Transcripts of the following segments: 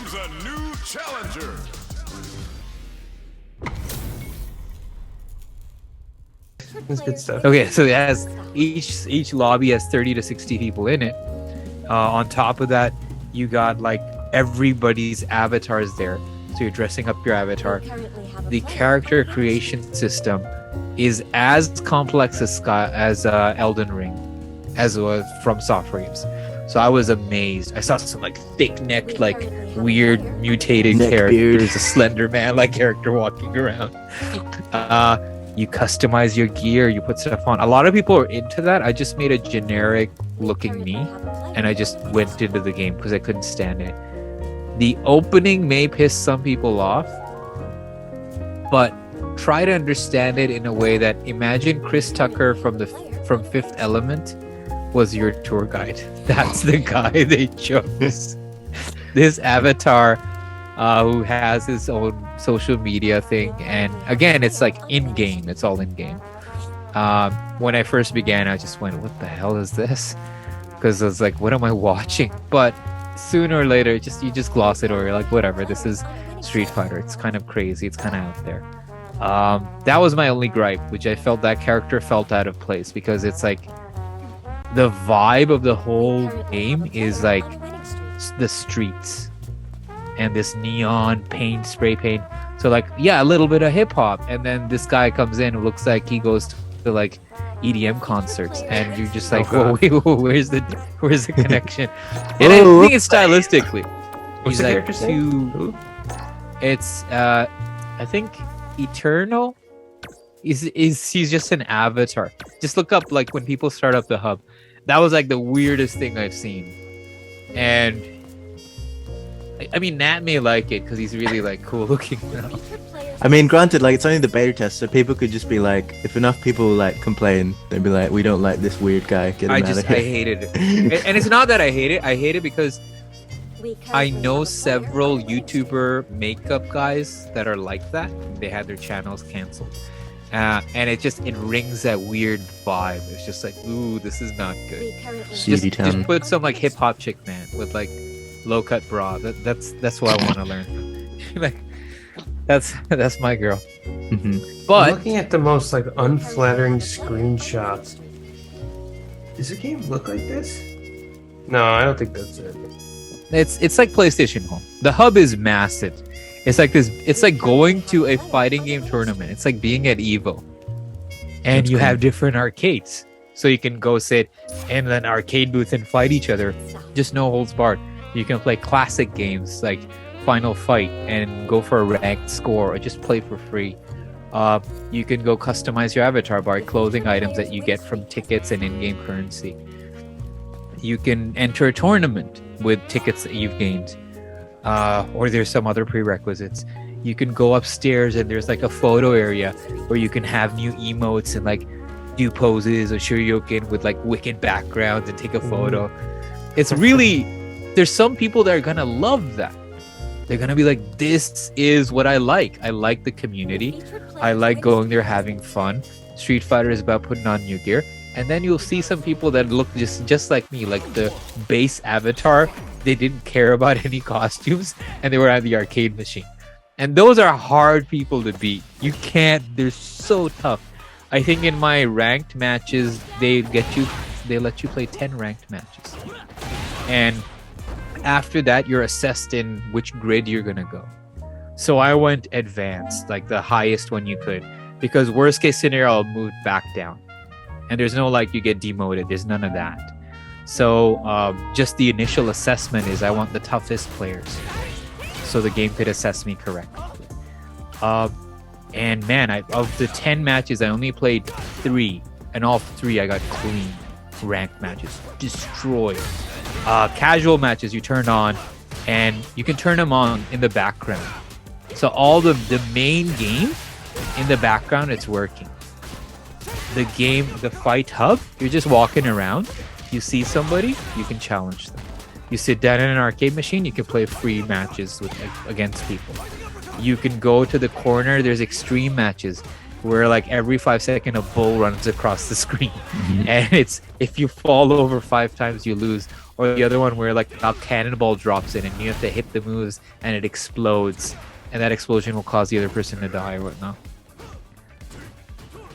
comes a new challenger. That's good stuff. Okay, so it has each lobby has 30 to 60 people in it. On top of that, you got like everybody's avatars there. So you're dressing up your avatar. The character creation system is as complex as Elden Ring, as was from Software Games. So I was amazed. I saw some like thick-necked, like weird mutated characters, a Slender Man like character walking around. You customize your gear, you put stuff on. A lot of people are into that. I just made a generic looking me and I just went into the game because I couldn't stand it. The opening may piss some people off, but try to understand it in a way that imagine Chris Tucker from Fifth Element was your tour guide. That's the guy they chose. This avatar who has his own social media thing, and again, it's like in-game. It's all in-game. When I first began, I just went, what the hell is this? Because I was like, what am I watching? But sooner or later, you just gloss it over. You're like, whatever, this is Street Fighter. It's kind of crazy. It's kind of out there. That was my only gripe, which I felt that character felt out of place, because it's like the vibe of the whole game is like the streets and this neon paint, spray paint. So like, yeah, a little bit of hip hop, and then this guy comes in who looks like he goes to like EDM concerts, and you're just like, whoa, where's the connection? And I think it's stylistically. What's the character's name? It's I think Eternal. He's just an avatar. Just look up like when people start up the hub. That was like the weirdest thing I've seen. And I mean, Nat may like it because he's really like cool looking now. I mean, granted, like it's only the beta test, so people could just be like, if enough people like complain, they'd be like, we don't like this weird guy. Get him out of here. I hated it. And it's not that I hate it. I hate it because I know several YouTuber makeup guys that are like that. They had their channels canceled. And it rings that weird vibe. It's just like, ooh, this is not good. Just put some like hip hop chick man with like low cut bra. That's what I want to learn from. Like, that's my girl. Mm-hmm. But I'm looking at the most like unflattering screenshots. Does the game look like this? No, I don't think that's it. it's like PlayStation Home. The hub is massive. It's like this. It's like going to a fighting game tournament. It's like being at Evo, and That's you cool. have different arcades, so you can go sit in an arcade booth and fight each other. Just no holds barred. You can play classic games like Final Fight and go for a ranked score, or just play for free. You can go customize your avatar by clothing items that you get from tickets and in-game currency. You can enter a tournament with tickets that you've gained. Or there's some other prerequisites. You can go upstairs and there's like a photo area where you can have new emotes and like do poses or shuriken with like wicked backgrounds and take a photo. It's really, there's some people that are gonna love that. They're gonna be like, this is what I like. I like the community. I like going there having fun. Street Fighter is about putting on new gear. And then you'll see some people that look just like me, like the base avatar. They didn't care about any costumes and they were at the arcade machine. And those are hard people to beat. You can't, they're so tough. I think in my ranked matches, they let you play 10 ranked matches. And after that, you're assessed in which grid you're gonna go. So I went advanced, like the highest one you could, because worst case scenario, I'll move back down. And there's no like you get demoted, there's none of that. So just the initial assessment is I want the toughest players so the game could assess me correctly. And man, of the 10 matches, I only played 3, and all 3 I got clean ranked matches, destroyed. Casual matches you turn on, and you can turn them on in the background. So all the main game in the background, it's working. The game, the fight hub, you're just walking around. You see somebody, you can challenge them. You sit down in an arcade machine, you can play free matches against people. You can go to the corner, there's extreme matches where like every 5 seconds a bull runs across the screen. And it's, if you fall over 5 times, you lose. or the other one where like a cannonball drops in and you have to hit the moves and it explodes, and that explosion will cause the other person to die or whatnot.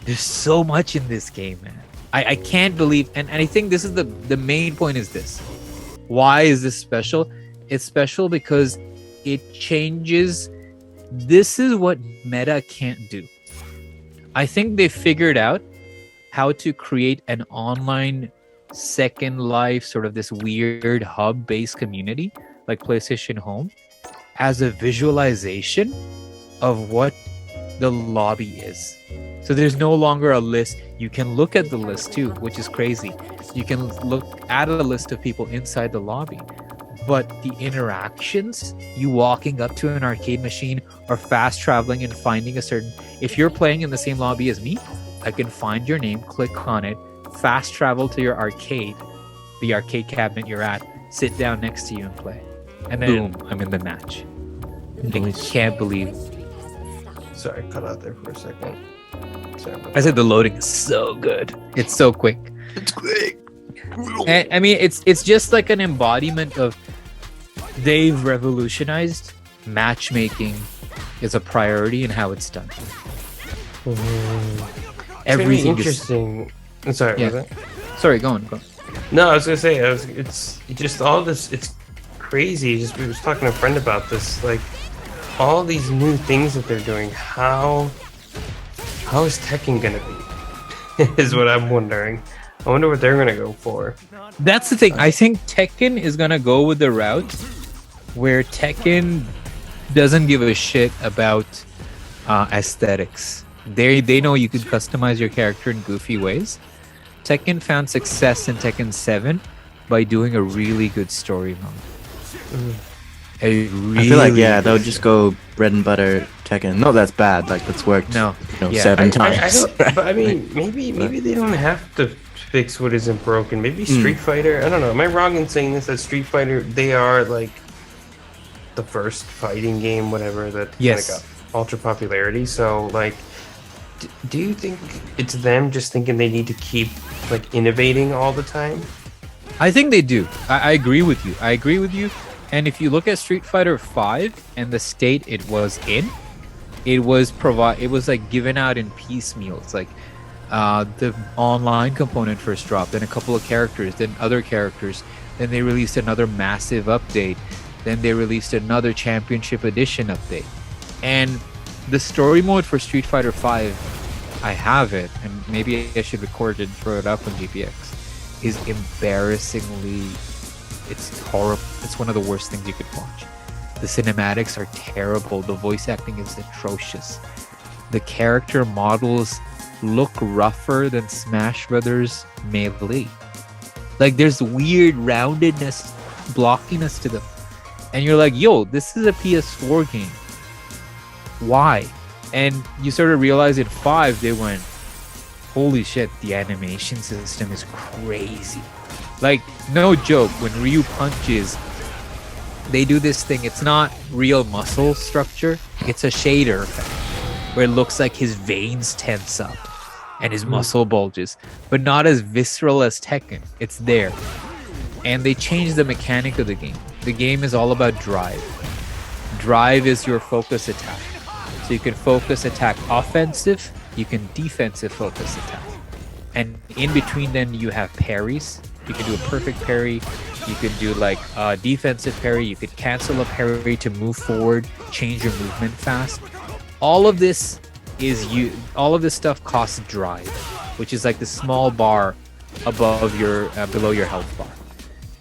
There's so much in this game, man. I can't believe, and I think this is the main point is this. Why is this special? It's special because it changes. This is what meta can't do. I think they figured out how to create an online Second Life, sort of this weird hub-based community like PlayStation Home, as a visualization of what the lobby is. So there's no longer a list. You can look at the list too, which is crazy. You can look at a list of people inside the lobby, but the interactions, you walking up to an arcade machine or fast traveling and finding a certain, if you're playing in the same lobby as me, I can find your name, click on it, fast travel to your arcade, the arcade cabinet you're at, sit down next to you and play. And then boom, I'm in the match. I can't believe. Sorry, cut out there for a second. Sorry about I said the loading is so good. It's so quick. It's quick. And, I mean, it's just like an embodiment of they've revolutionized matchmaking is a priority and how it's done. Everything is interesting. I'm sorry, Yeah. was it? Sorry, go on. No, I was gonna say it's just all this. It's crazy. Just we was talking to a friend about this. Like all these new things that they're doing. How is Tekken gonna be? Is what I'm wondering. I wonder what they're gonna go for. That's the thing. I think Tekken is gonna go with the route where Tekken doesn't give a shit about aesthetics. They know you can customize your character in goofy ways. Tekken found success in Tekken 7 by doing a really good story mode. I feel like they'll just go bread and butter Tekken. No, that's bad. Like that's worked. No. Yeah. 7 I times. don't, but I mean, maybe they don't have to fix what isn't broken. Maybe Street Fighter. I don't know. Am I wrong in saying this? That Street Fighter, they are like the first fighting game, whatever, that Yes. kind of got ultra popularity. So like, do you think it's them just thinking they need to keep like innovating all the time? I think they do. I agree with you. And if you look at Street Fighter 5 and the state it was in, it was like given out in piecemeal. It's like the online component first dropped, then a couple of characters, then other characters, then they released another massive update, then they released another Championship Edition update. And the story mode for Street Fighter 5, I have it, and maybe I should record it and throw it up on GPX, is embarrassingly, it's horrible. It's one of the worst things you could watch. The cinematics are terrible. The voice acting is atrocious. The character models look rougher than Smash Brothers Melee. Like there's weird roundedness, blockiness to them. And you're like, yo, this is a PS4 game. Why? And you sort of realize in 5 they went, holy shit, the animation system is crazy. Like, no joke, when Ryu punches, they do this thing. It's not real muscle structure. It's a shader effect where it looks like his veins tense up and his muscle bulges, but not as visceral as Tekken. It's there. And they changed the mechanic of the game. The game is all about drive. Drive is your focus attack. So you can focus attack offensive, you can defensive focus attack. And in between then you have parries. You can do a perfect parry. You can do like a defensive parry. You could cancel a parry to move forward, change your movement fast. All of this stuff costs drive, which is like the small bar above your below your health bar.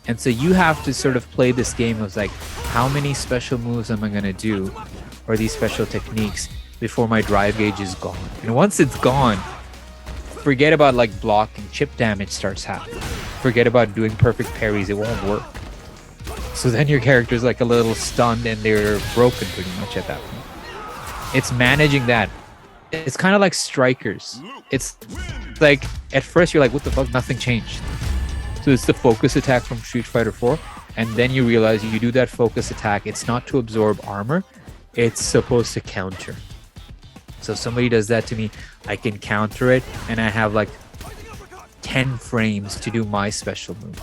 And so you have to sort of play this game of like, how many special moves am I gonna do, or these special techniques before my drive gauge is gone. And once it's gone, forget about like blocking. Chip damage starts happening. Forget about doing perfect parries. It won't work. So then your character's like a little stunned and they're broken pretty much at that point. It's managing that. It's kind of like Strikers. It's like at first you're like, what the fuck? Nothing changed. So it's the focus attack from Street Fighter 4, and then you realize you do that focus attack. It's not to absorb armor. It's supposed to counter. So if somebody does that to me, I can counter it, and I have like 10 frames to do my special move.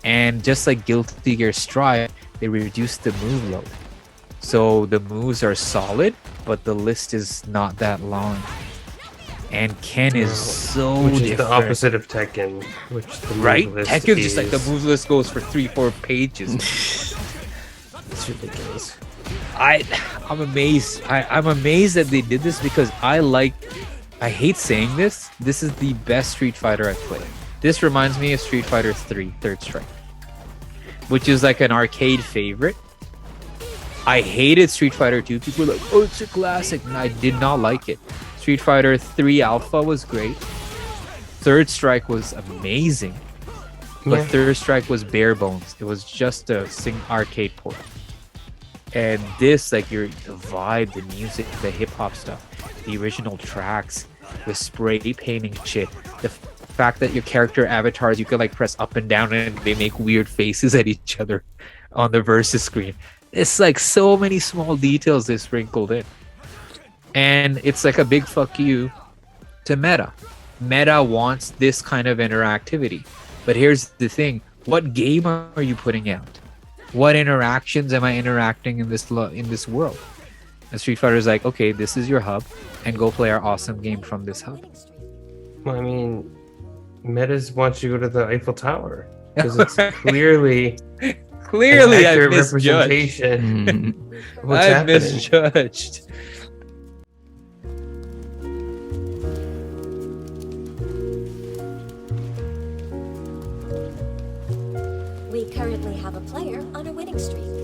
And just like Guilty Gear Strive, they reduced the move load. So the moves are solid, but the list is not that long. And Ken is so Which is different. the opposite of Tekken, which the move Right? list Tekken's just like the is- move list goes for 3-4 pages. It's ridiculous. I'm amazed. I'm amazed that they did this because I hate saying this. This is the best Street Fighter I've played. This reminds me of Street Fighter 3 Third Strike, which is like an arcade favorite. I hated Street Fighter 2. People were like, oh, it's a classic. And I did not like it. Street Fighter 3 Alpha was great. Third Strike was amazing. But Yeah. Third Strike was bare bones. It was just a arcade port. And this, like, the vibe, the music, the hip hop stuff, the original tracks, the spray painting shit, the fact that your character avatars, you can like press up and down and they make weird faces at each other on the versus screen. It's like so many small details they sprinkled in. And it's like a big fuck you to Meta. Meta wants this kind of interactivity. But here's the thing. What game are you putting out? What interactions am I interacting in this world? And Street Fighter is like, okay, this is your hub, and go play our awesome game from this hub. Well, I mean, Metas wants you to go to the Eiffel Tower because it's clearly Clearly, an I accurate misjudged. representation of what's I happening. misjudged. We currently have a player on a winning streak.